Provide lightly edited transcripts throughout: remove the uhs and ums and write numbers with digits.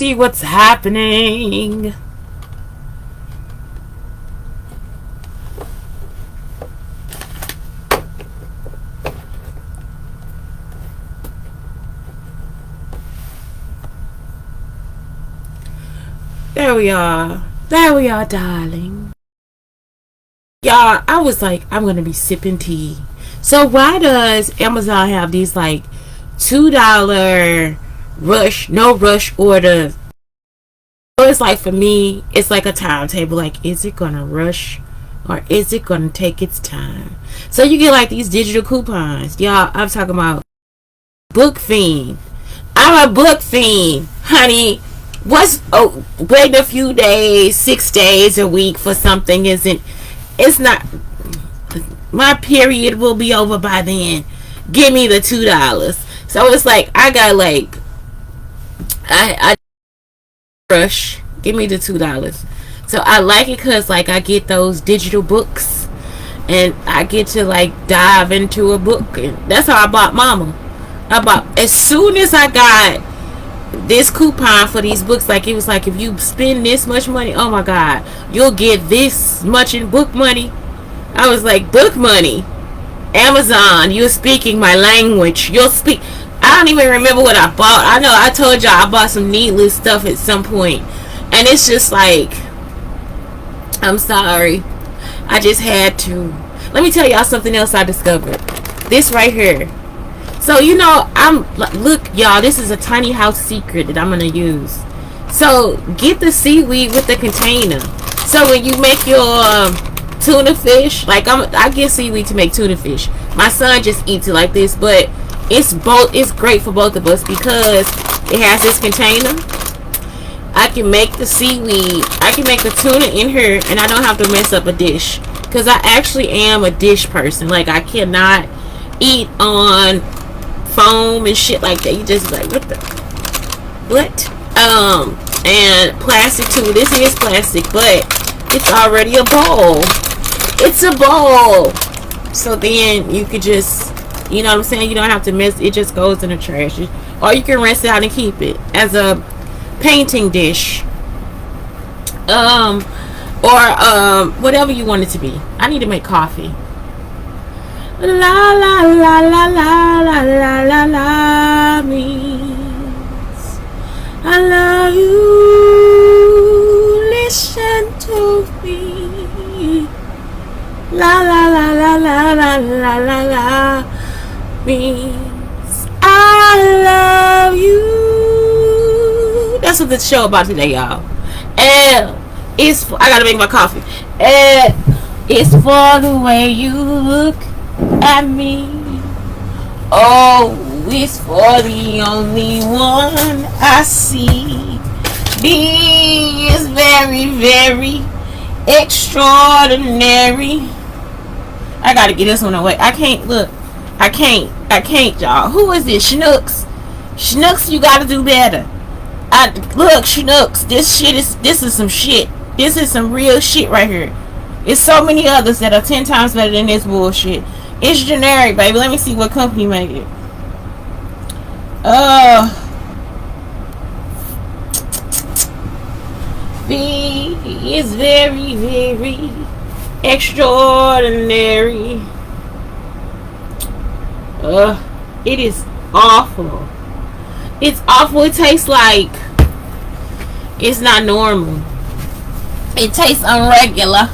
see what's happening. There we are. There we are, darling. Y'all, I was like, I'm gonna be sipping tea. So why does Amazon have these like $2 rush, no rush orders? So it's like, for me, it's like a timetable. Like, is it gonna rush or is it gonna take its time? So you get like these digital coupons. Y'all, I'm talking about book fiend. I'm a book fiend, honey. Waiting a few days, 6 days, a week for something it's not. My period will be over by then. Give me the $2. So it's like, I got like, I rush. Give me the $2. So I like it because like I get those digital books and I get to like dive into a book, and that's how I bought Mama. As soon as I got this coupon for these books, like it was like, if you spend this much money, oh my god, you'll get this much in book money. I was like, book money? Amazon, you're speaking my language. You'll speak. I don't even remember what I bought. I know I told y'all I bought some needless stuff at some point, and it's just like, I'm sorry, I just had to. Let me tell y'all something else I discovered. This right here. So, you know, look, y'all, this is a tiny house secret that I'm going to use. So, get the seaweed with the container. So, when you make your tuna fish, like, I get seaweed to make tuna fish. My son just eats it like this, but it's great for both of us because it has this container. I can make the seaweed, I can make the tuna in here, and I don't have to mess up a dish. Because I actually am a dish person. Like, I cannot eat on foam and shit like that. You just like, what? And plastic too. This is plastic, but it's already a bowl. It's a bowl. So then you could just, you know what I'm saying, you don't have to mess. It just goes in the trash, or you can rinse it out and keep it as a painting dish, or whatever you want it to be. I need to make coffee. La la la la la la la la la means I love you. Listen to me. La la la la la la la la la means I love you. That's what the show about today, y'all. And I gotta make my coffee. And it's for the way you look at me. Oh, it's for the only one I see. B is very, very extraordinary. I gotta get this one away. I can't, look. I can't, y'all. Who is this? Schnooks. Schnooks, you gotta do better. Look, Schnooks. This is some shit. This is some real shit right here. There's so many others that are 10 times better than this bullshit. It's generic, baby. Let me see what company made it. B is very, very extraordinary. It is awful. It's awful. It tastes like it's not normal. It tastes unregular.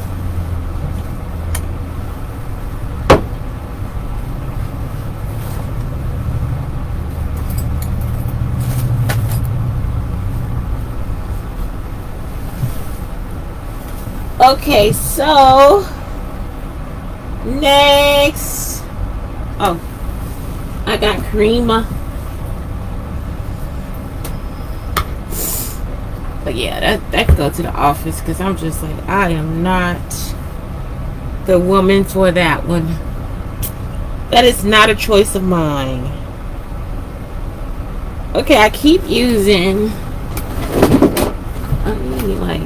Okay, so next, oh, I got creamer. But yeah, that can go to the office because I'm just like, I am not the woman for that one. That is not a choice of mine. Okay, I keep using, I mean, like,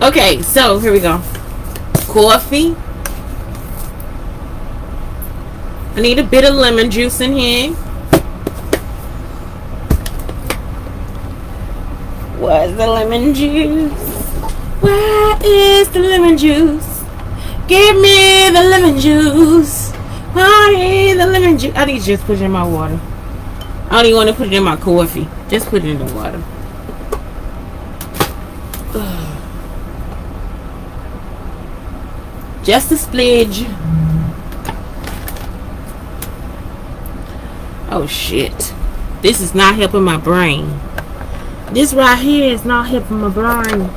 Okay, so here we go. Coffee. I need a bit of lemon juice in here. Where's the lemon juice? Where is the lemon juice? Give me the lemon juice. I need the lemon juice. I need to just put it in my water. I don't even want to put it in my coffee. Just put it in the water. Ugh. Just a splidge. Oh shit. This is not helping my brain. This right here is not helping my brain.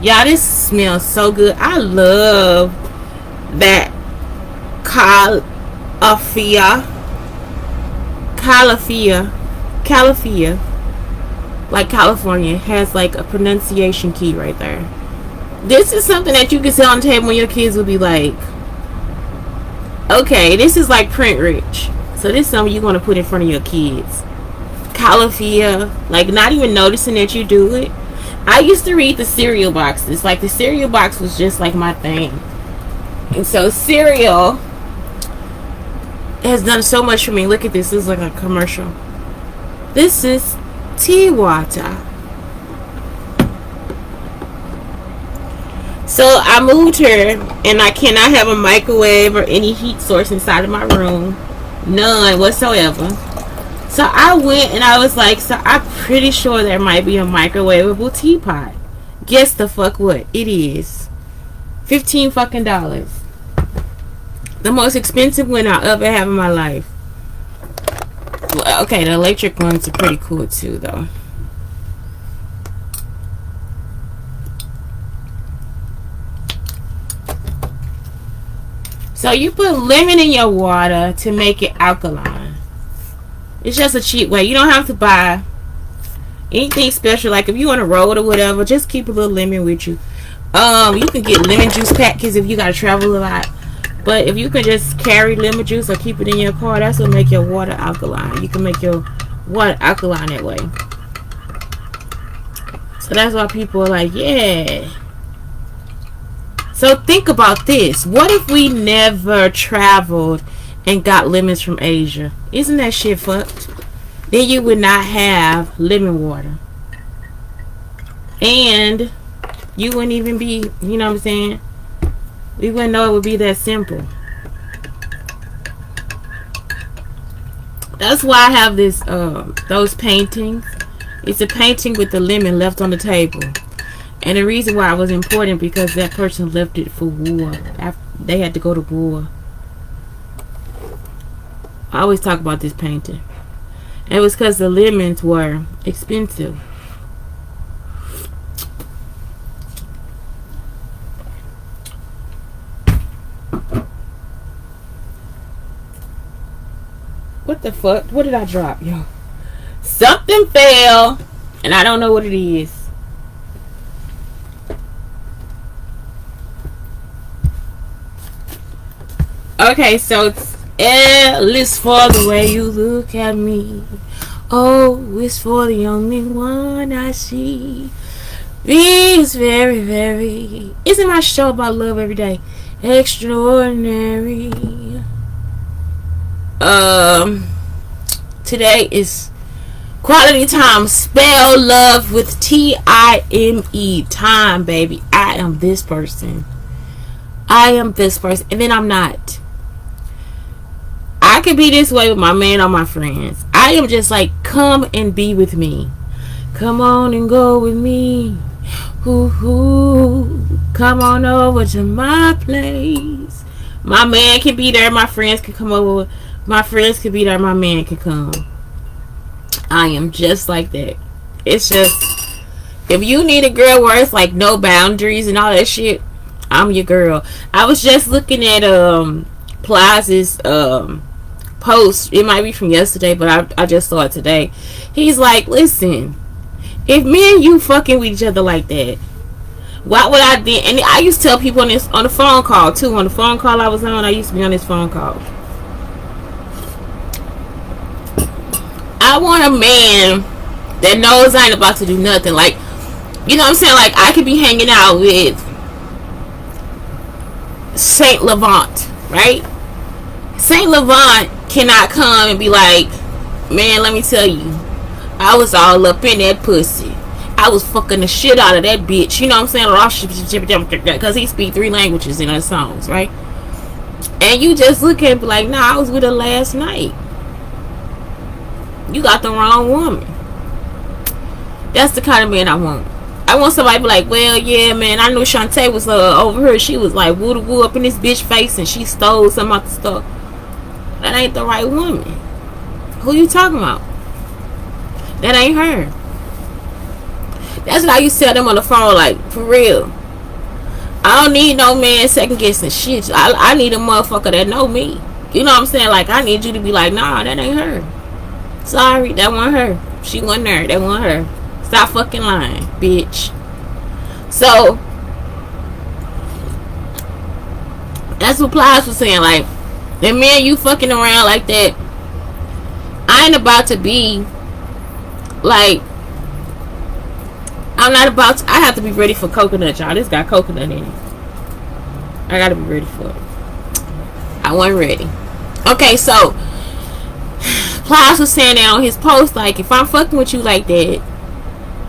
Y'all, this smells so good. I love that Calafia, like California, has like a pronunciation key right there. This is something that you can sit on the table when your kids will be like, okay, this is like print rich. So this is something you're going to put in front of your kids. Calafia, like not even noticing that you do it. I used to read the cereal boxes. Like the cereal box was just like my thing. And so cereal has done so much for me. Look at this. This is like a commercial. This is tea water. So I moved here and I cannot have a microwave or any heat source inside of my room. None whatsoever. So I went and I was like, so I'm pretty sure there might be a microwavable teapot. Guess the fuck what? It is $15 fucking. The most expensive one I'll ever have in my life. Well, okay, the electric ones are pretty cool too though. So you put lemon in your water to make it alkaline. It's just a cheap way. You don't have to buy anything special. Like if you on a road or whatever, just keep a little lemon with you. You can get lemon juice packets if you gotta travel a lot. But if you can just carry lemon juice or keep it in your car, that's what make your water alkaline. You can make your water alkaline that way. So that's why people are like, yeah. So think about this. What if we never traveled and got lemons from Asia? Isn't that shit fucked? Then you would not have lemon water. And you wouldn't even be, you know what I'm saying? We wouldn't know it would be that simple. That's why I have this, those paintings. It's a painting with the lemon left on the table. And the reason why it was important because that person left it for war. After they had to go to war. I always talk about this painting. And it was because the lemons were expensive. What the fuck? What did I drop, yo? Something fell. And I don't know what it is. Okay, so it's L is for the way you look at me. O is for the only one I see. V is very, very. Isn't my show about love every day? Extraordinary. Today is quality time. Spell love with T-I-M-E. Time, baby. I am this person. I am this person. And then I'm not. I could be this way with my man or my friends. I am just like, come and be with me. Come on and go with me. Hoo-hoo. Come on over to my place. My man can be there. My friends can come over. My friends can be there. My man can come. I am just like that. It's just, if you need a girl where it's like no boundaries and all that shit, I'm your girl. I was just looking at Plaza's post. It might be from yesterday, but I just saw it today. He's like, listen, if me and you fucking with each other like that, why would I then? And I used to tell people on the phone call too. On the phone call I was on, I used to be on this phone call. I want a man that knows I ain't about to do nothing. Like, you know what I'm saying? Like, I could be hanging out with Saint Levant, right? Saint Levant cannot come and be like, man, let me tell you, I was all up in that pussy. I was fucking the shit out of that bitch. You know what I'm saying? Because he speak 3 languages in his songs, right? And you just look at it and be like, nah, I was with her last night. You got the wrong woman. That's the kind of man I want. I want somebody to be like, well, yeah, man, I knew Shante was over her. She was like woo-woo up in this bitch face and she stole some of the stuff. That ain't the right woman. Who you talking about? That ain't her. That's what I used to tell them on the phone, like, for real. I don't need no man second guessing shit. I need a motherfucker that know me. You know what I'm saying? Like, I need you to be like, nah, that ain't her. Sorry, that wasn't her. She wasn't there. That wasn't her. Stop fucking lying, bitch. So, that's what Plies was saying. Like, that man, you fucking around like that, I ain't about to be like, I'm not about to, I have to be ready for coconut, y'all. This got coconut in it. I gotta be ready for it. I wasn't ready. Okay, so Plies was saying that on his post, like, if I'm fucking with you like that,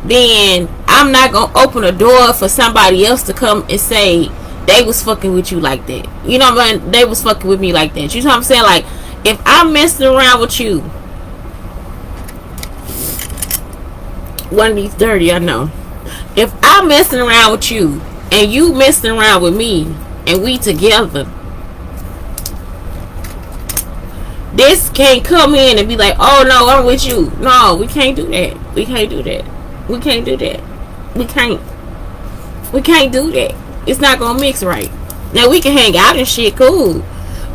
then I'm not gonna open a door for somebody else to come and say they was fucking with you like that. You know what I mean? They was fucking with me like that. You know what I'm saying? Like, if I'm messing around with you, one of these dirty, I know. If I'm messing around with you and you messing around with me and we together, this can't come in and be like, oh no, I'm with you. No, we can't do that. We can't do that. We can't do that. We can't do that. It's not gonna mix right. Now we can hang out and shit, cool.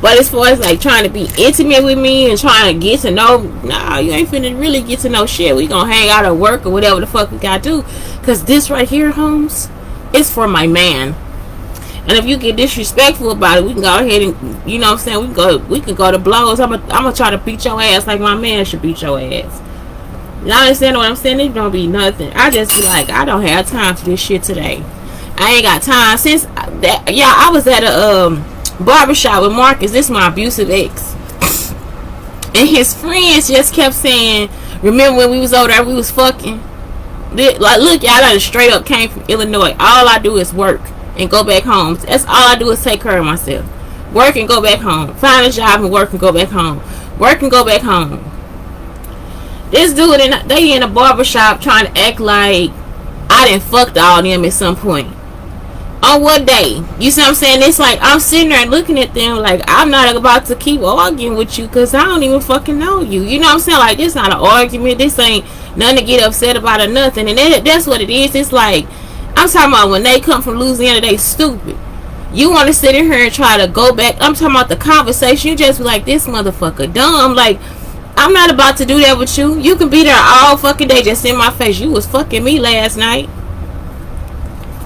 But as far as like trying to be intimate with me and trying to get to know, nah, you ain't finna really get to know shit. We gonna hang out at work or whatever the fuck we gotta do. Cause this right here, Holmes, is for my man. And if you get disrespectful about it, we can go ahead and, you know what I'm saying, we can go to blows. I'm gonna try to beat your ass like my man should beat your ass. Y'all understand what I'm saying? It don't be nothing. I just be like, I don't have time for this shit today. I ain't got time. Since that, yeah, I was at a barbershop with Marcus. This is my abusive ex, and his friends just kept saying, remember when we was over there, we was fucking. Like, look, y'all, I just straight up came from Illinois. All I do is work and go back home. That's all I do is take care of myself. Work and go back home. Find a job and work and go back home. Work and go back home. This dude, they in a barbershop trying to act like I done fucked all them at some point. On what day? You see what I'm saying? It's like I'm sitting there looking at them like I'm not about to keep arguing with you because I don't even fucking know you. You know what I'm saying? Like, this not an argument. This ain't nothing to get upset about or nothing. And that's what it is. It's like, I'm talking about when they come from Louisiana, they stupid. You want to sit in here and try to go back. I'm talking about the conversation. You just be like, this motherfucker dumb. Like, I'm not about to do that with you. You can be there all fucking day just in my face. You was fucking me last night.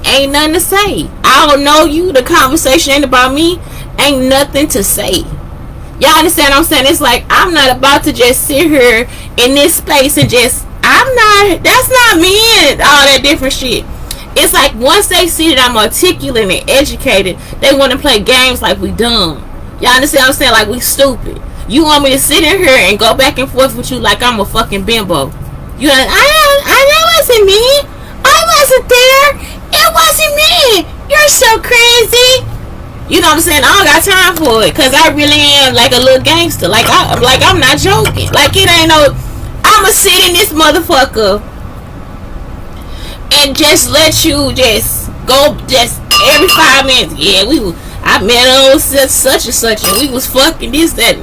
Ain't nothing to say. I don't know you. The conversation ain't about me. Ain't nothing to say. Y'all understand what I'm saying? It's like, I'm not about to just sit here in this space and just, that's not me and all that different shit. It's like, once they see that I'm articulate and educated, they want to play games like we dumb. Y'all understand what I'm saying? Like we stupid. You want me to sit in here and go back and forth with you like I'm a fucking bimbo. You know, I know it wasn't me. I wasn't there. It wasn't me. You're so crazy. You know what I'm saying? I don't got time for it because I really am like a little gangster. Like I'm not joking. Like, it ain't no, I'ma sit in this motherfucker and just let you just go just every 5 minutes. Yeah, I met on such and such and we was fucking this, that.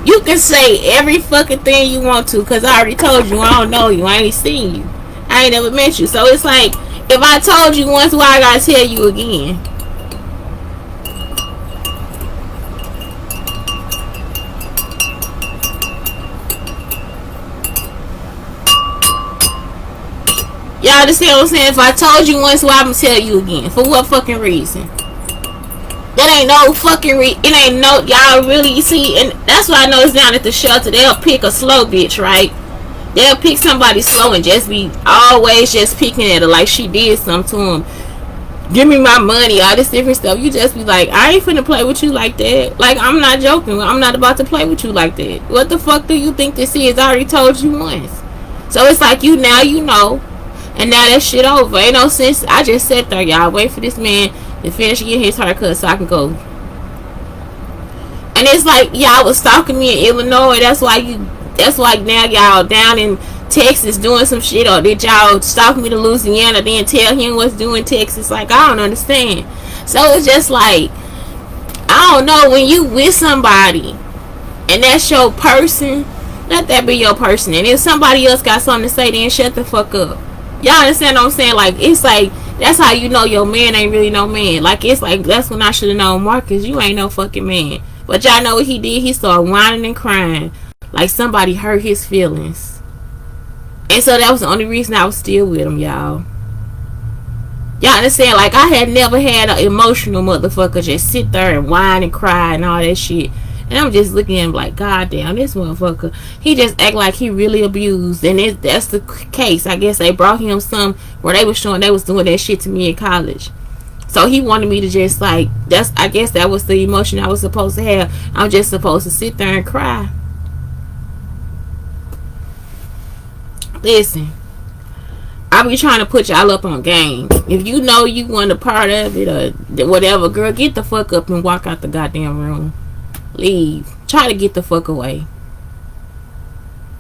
You can say every fucking thing you want to because I already told you I don't know you. I ain't seen you. I ain't never met you. So it's like, if I told you once, why I gotta tell you again? understand what I'm saying? If I told you once, why I'm gonna tell you again? For what fucking reason? That ain't no fucking it ain't no, y'all really, you see, and that's why I know it's down at the shelter. They'll pick a slow bitch, right? They'll pick somebody slow and just be always just picking at her like she did something to him. Give me my money, all this different stuff. You just be like, I ain't finna play with you like that. Like, I'm not joking. I'm not about to play with you like that. What the fuck do you think this is? I already told you once. So it's like, you now you know. And now that shit over. Ain't no sense. I just sat there, y'all. Wait for this man to finish getting his haircut so I can go. And it's like, y'all was stalking me in Illinois. That's why now y'all down in Texas doing some shit, or did y'all stalk me to Louisiana then tell him what's doing Texas? Like, I don't understand. So it's just like, I don't know, when you with somebody and that's your person, let that be your person. And if somebody else got something to say, then shut the fuck up. Y'all understand what I'm saying? Like, it's like, that's how you know your man ain't really no man. Like, it's like, that's when I should have known, Marcus, you ain't no fucking man. But y'all know what he did? He started whining and crying like somebody hurt his feelings. And so that was the only reason I was still with him, y'all. Y'all understand? Like, I had never had an emotional motherfucker just sit there and whine and cry and all that shit. And I'm just looking at him like, God damn, this motherfucker, he just act like he really abused. And that's the case. I guess they brought him some where they was showing they was doing that shit to me in college. So he wanted me to just like, I guess that was the emotion I was supposed to have. I'm just supposed to sit there and cry. Listen, I be trying to put y'all up on game. If you know you want a part of it or whatever, girl, get the fuck up and walk out the goddamn room. Leave. Try to get the fuck away.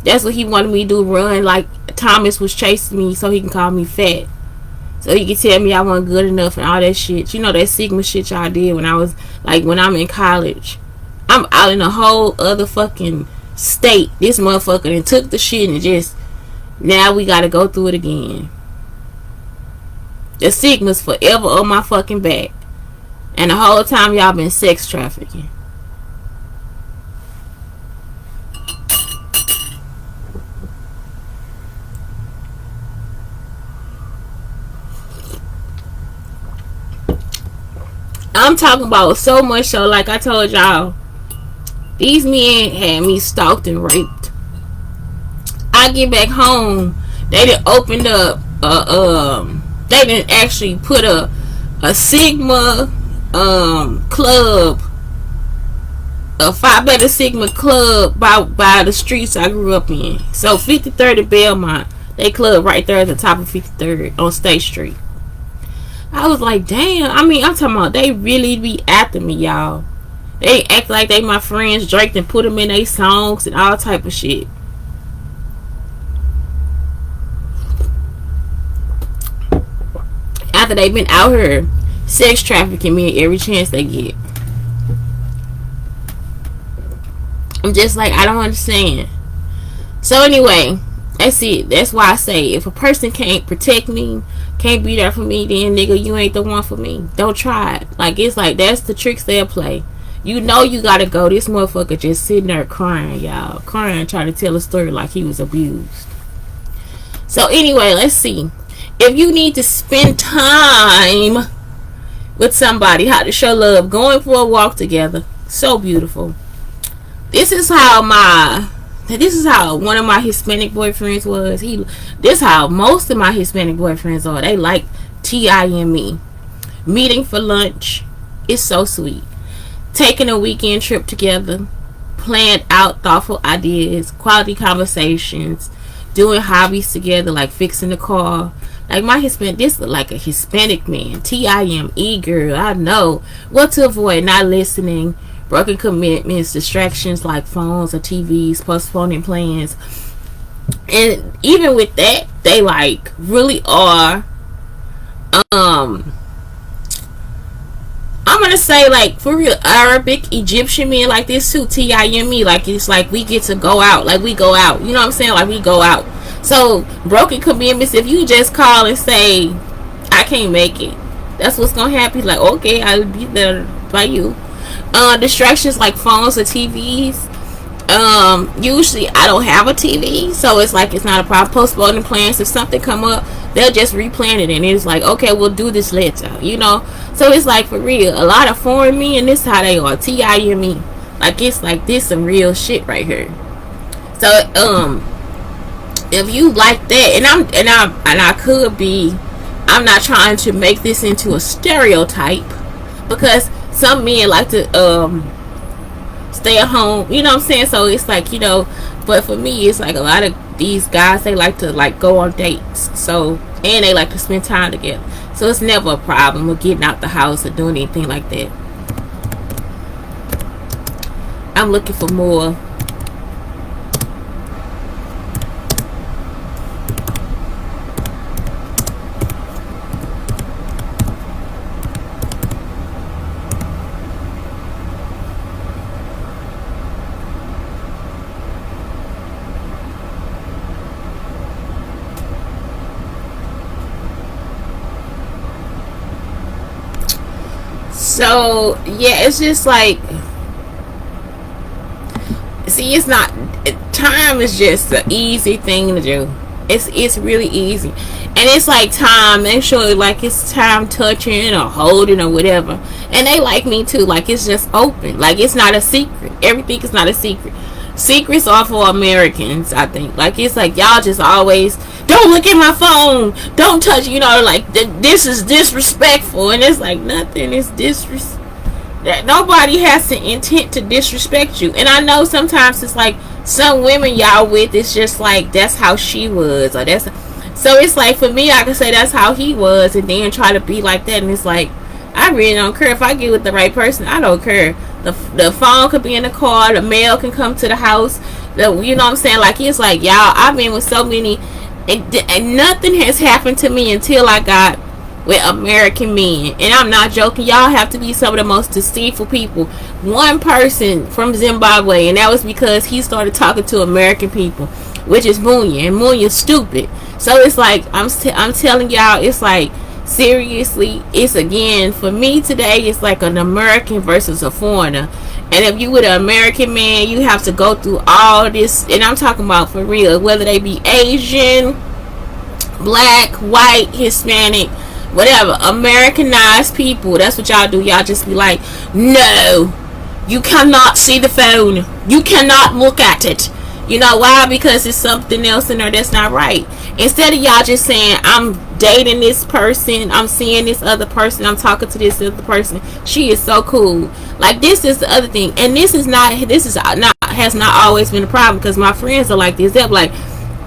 That's what he wanted me to do, run like Thomas was chasing me so he can call me fat. So he can tell me I wasn't good enough and all that shit. You know that Sigma shit y'all did when I was, like, when I'm in college. I'm out in a whole other fucking state. This motherfucker and took the shit and just, now we gotta go through it again. The Sigma's forever on my fucking back. And the whole time y'all been sex trafficking. I'm talking about so much so, like I told y'all, these men had me stalked and raped. I get back home, they done opened up they didn't actually put a Sigma club, a Phi Beta Sigma club by the streets I grew up in. So 53rd and Belmont, they club right there at the top of 53rd on State Street. I was like, damn. I mean, I'm talking about, they really be after me, y'all. They act like they my friends, Drake, and put them in their songs and all type of shit. After they been out here sex trafficking me every chance they get. I'm just like, I don't understand. So anyway, that's it. That's why I say, if a person can't protect me, can't be there for me, then nigga, you ain't the one for me. Don't try it. Like, it's like, that's the tricks they'll play. You know you gotta go. This motherfucker just sitting there crying, y'all. Crying, trying to tell a story like he was abused. So anyway, let's see. If you need to spend time with somebody, how to show love, going for a walk together. So beautiful. This is how one of my Hispanic boyfriends was. This how most of my Hispanic boyfriends are. They like time. Meeting for lunch. It's so sweet. Taking a weekend trip together. Planned out thoughtful ideas. Quality conversations. Doing hobbies together, like fixing the car. Like my Hispanic, this look like a Hispanic man. time, girl. I know what to avoid. Not listening. Broken commitments, distractions like phones or TVs, postponing plans. And even with that, they like really are I'm gonna say, like, for real, Arabic, Egyptian men like this too. time, like, it's like we get to go out, like we go out, you know what I'm saying, like we go out. So broken commitments, if you just call and say I can't make it, that's what's gonna happen. Like, okay, I'll be there by you. Distractions like phones or TVs. Usually I don't have a TV, so it's like it's not a problem. Postponing plans. If something come up, they'll just replan it, and it's like, okay, we'll do this later, you know. So it's like, for real, a lot of foreign men, this how they are, TIME. Like, it's like this some real shit right here. So if you like that, and I could be, I'm not trying to make this into a stereotype, because some men like to stay at home, you know what I'm saying? So it's like, you know, but for me, it's like a lot of these guys, they like to like go on dates, so, and they like to spend time together, so it's never a problem with getting out the house or doing anything like that. I'm looking for more. So yeah, it's just like, see, it's not, time is just an easy thing to do. It's really easy, and it's like time. Make sure like it's time touching or holding or whatever. And they like me too. Like, it's just open. Like, it's not a secret. Everything is not a secret. Secrets are for Americans, I think. Like, it's like y'all just always, don't look at my phone, don't touch, you know, like this is disrespectful, and it's like nothing is disrespectful. That nobody has the intent to disrespect you. And I know sometimes it's like some women y'all with, it's just like that's how she was, or that's, so it's like, for me, I can say that's how he was, and then try to be like that, and it's like, I really don't care. If I get with the right person, I don't care. The phone could be in the car, the mail can come to the house, you know what I'm saying? Like, it's like, y'all, I've been with so many, and nothing has happened to me until I got with American men. And I'm not joking, y'all have to be some of the most deceitful people. One person from Zimbabwe, and that was because he started talking to American people, which is Munya, and Munya's stupid. So it's like, I'm telling y'all, it's like, seriously, it's, again, for me today, it's like an American versus a foreigner. And if you with an American man, you have to go through all this, and I'm talking about for real, whether they be Asian, black, white, Hispanic, whatever, Americanized people. That's what y'all do. Y'all just be like, no, you cannot see the phone, you cannot look at it. You know why? Because it's something else in there that's not right. Instead of y'all just saying, I'm dating this person, I'm seeing this other person, I'm talking to this other person, she is so cool. Like, this is the other thing, and this is not has not always been a problem, because my friends are like this. They're like,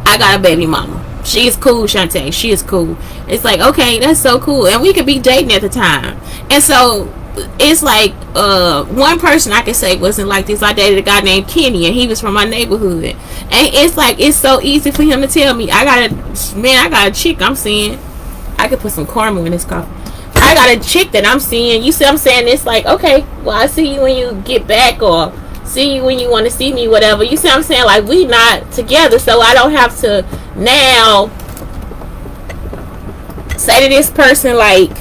I got a baby mama, she is cool, Shante, she is cool. It's like, okay, that's so cool, and we could be dating at the time. And so it's like, one person I could say wasn't like this. I dated a guy named Kenny, and he was from my neighborhood, and it's like, it's so easy for him to tell me, I got a chick I'm seeing. I could put some caramel in this coffee. I got a chick that I'm seeing. You see what I'm saying? It's like, okay, well, I see you when you get back, or see you when you want to see me, whatever. You see what I'm saying? Like, we not together, so I don't have to now say to this person, like,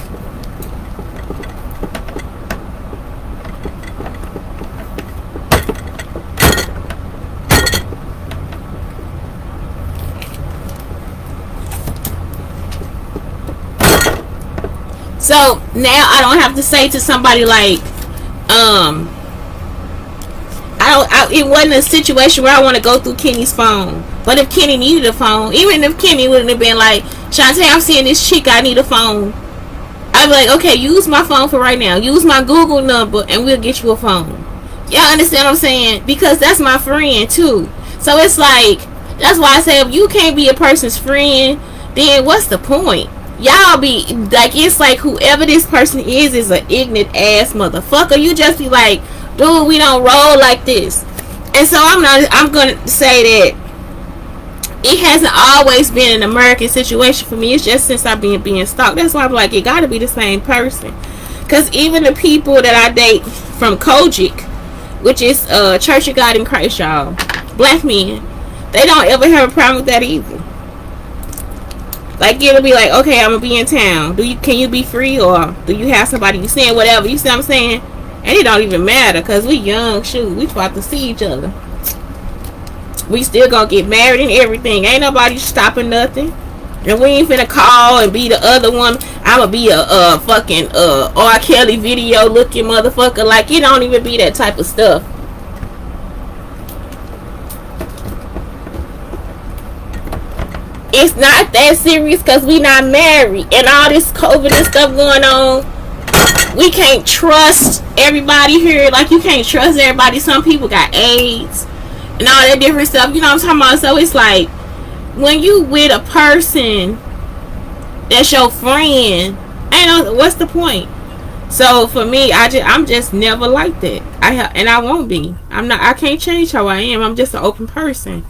so now I don't have to say to somebody like, it wasn't a situation where I want to go through Kenny's phone. But if Kenny needed a phone, even if Kenny wouldn't have been like, Shante, I'm seeing this chick, I need a phone, I'd be like, okay, use my phone for right now, use my Google number, and we'll get you a phone. Y'all understand what I'm saying? Because that's my friend too. So it's like, that's why I say, if you can't be a person's friend, then what's the point? Y'all be like, it's like, whoever this person is an ignorant ass motherfucker. You just be like, dude, we don't roll like this. And so I'm gonna say that it hasn't always been an American situation for me. It's just since I've been being stalked. That's why I'm like, it gotta be the same person. Because even the people that I date from Kojic, which is Church of God in Christ, y'all, black men, they don't ever have a problem with that either. Like, it'll be like, okay, I'm gonna be in town, can you be free, or do you have somebody you seeing, whatever. You see what I'm saying? And it don't even matter, because we young, shoot, we about to see each other. We still gonna get married and everything. Ain't nobody stopping nothing. And we ain't finna call and be the other one. I'ma be a fucking R. Kelly video looking motherfucker. Like, it don't even be that type of stuff. It's not that serious because we not married. And all this COVID and stuff going on, we can't trust everybody here. Like, you can't trust everybody. Some people got AIDS and all that different stuff. You know what I'm talking about? So it's like, when you with a person that's your friend, ain't no, what's the point? So for me, I'm just never like that. I won't be. I can't change how I am. I'm just an open person.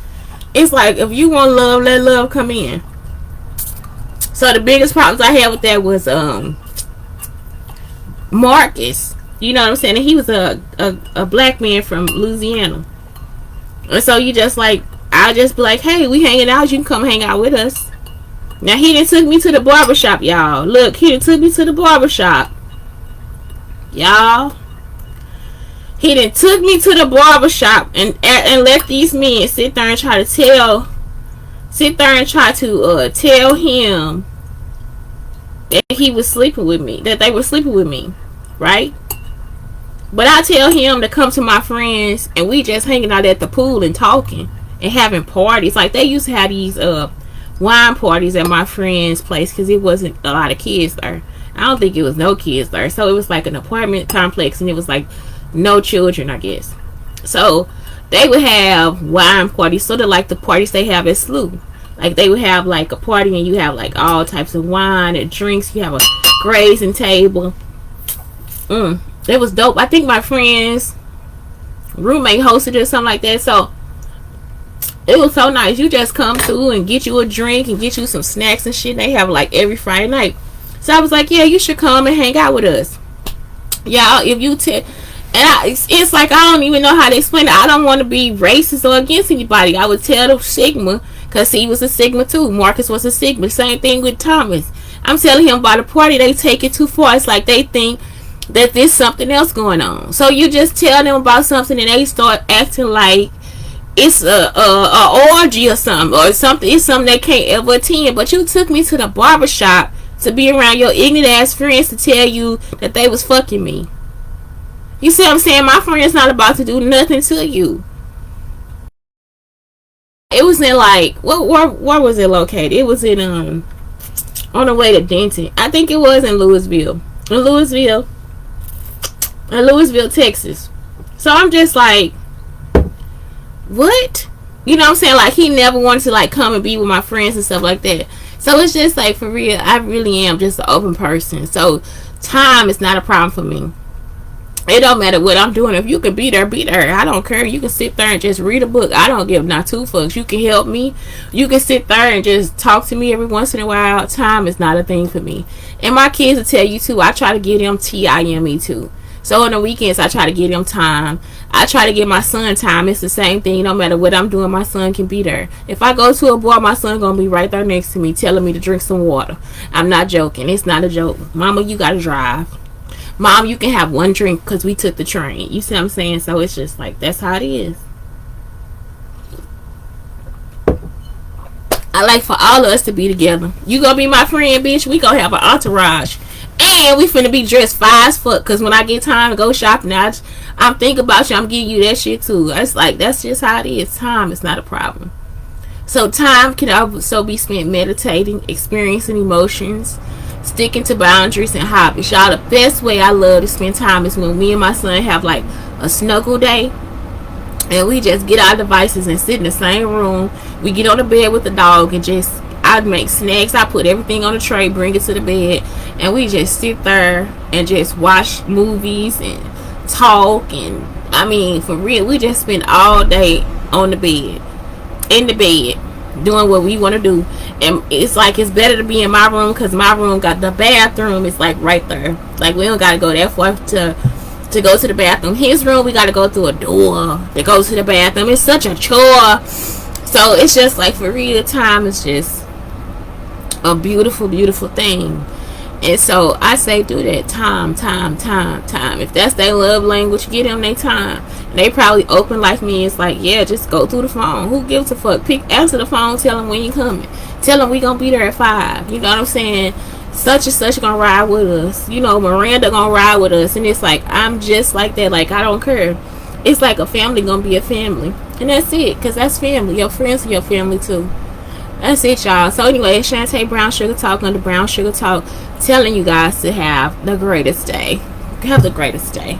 It's like, if you want love, let love come in. So the biggest problems I had with that was Marcus. You know what I'm saying? And he was a black man from Louisiana. And so you just like, I'll just be like, hey, we hanging out, you can come hang out with us. Now, he done took me to the barbershop, y'all. Look, he done took me to the barbershop. Y'all. He done took me to the barbershop and let these men sit there and try to tell him that he was sleeping with me, that they were sleeping with me, right? But I tell him to come to my friends and we just hanging out at the pool and talking and having parties. Like, they used to have these wine parties at my friend's place because it wasn't a lot of kids there. I don't think it was no kids there. So it was like an apartment complex and it was like no children, I guess. So they would have wine parties, sort of like the parties they have at SLU. Like, they would have like a party and you have like all types of wine and drinks. You have a grazing table. It was dope. I think my friend's roommate hosted it or something like that. So it was so nice. You just come through and get you a drink and get you some snacks and shit. They have like every Friday night. So I was like, yeah, you should come and hang out with us. Y'all, if you it's like, I don't even know how to explain it. I don't want to be racist or against anybody. I would tell the Sigma, because he was a Sigma too. Marcus was a Sigma. Same thing with Thomas. I'm telling him about a party, they take it too far. It's like they think that there's something else going on. So you just tell them about something and they start acting like it's a orgy or something, or something. It's something they can't ever attend. But you took me to the barbershop to be around your ignorant ass friends to tell you that they was fucking me. You see what I'm saying? My friend's not about to do nothing to you. It was in like, where was it located? It was in on the way to Denton. I think it was in Louisville, Texas. So I'm just like, what? You know what I'm saying? Like, he never wanted to like come and be with my friends and stuff like that. So it's just like, for real, I really am just an open person. So time is not a problem for me. It don't matter what I'm doing. If you can be there, be there. I don't care. You can sit there and just read a book. I don't give not two fucks. You can help me. You can sit there and just talk to me every once in a while. Time is not a thing for me. And my kids will tell you too. I try to give them time too. So on the weekends, I try to give them time. I try to give my son time. It's the same thing. No matter what I'm doing, my son can be there. If I go to a bar, my son gonna be right there next to me, telling me to drink some water. I'm not joking. It's not a joke. Mama, you gotta drive. Mom, you can have one drink because we took the train. You see what I'm saying? So it's just like, that's how it is. I like for all of us to be together. You gonna be my friend, bitch. We gonna have an entourage. And we finna be dressed fine as fuck. Because when I get time to go shopping, I'm thinking about you. I'm giving you that shit too. It's like, that's just how it is. Time is not a problem. So time can also be spent meditating, experiencing emotions, sticking to boundaries and hobbies. Y'all, the best way I love to spend time is when me and my son have like a snuggle day. And we just get our devices and sit in the same room. We get on the bed with the dog and just, I make snacks. I put everything on the tray, bring it to the bed. And we just sit there and just watch movies and talk. And I mean, for real, we just spend all day on the bed, in the bed, doing what we want to do. And it's like, it's better to be in my room because my room got the bathroom. It's like right there. Like, we don't got to go that far to go to the bathroom. His room, we got to go through a door to go to the bathroom. It's such a chore. So it's just like, for real, time is just a beautiful, beautiful thing. And so I say, do that. Time. If that's their love language, give them their time. They probably open like me. It's like, yeah, just go through the phone. Who gives a fuck? Answer the phone. Tell them when you coming. Tell them we gonna be there at 5. You know what I'm saying? Such and such gonna ride with us. You know, Miranda gonna ride with us. And it's like, I'm just like that. Like, I don't care. It's like a family gonna be a family. And that's it. Because that's family. Your friends are your family too. That's it, y'all. So anyway, Shante Brown Sugar Talk on the Brown Sugar Talk, telling you guys to have the greatest day. Have the greatest day.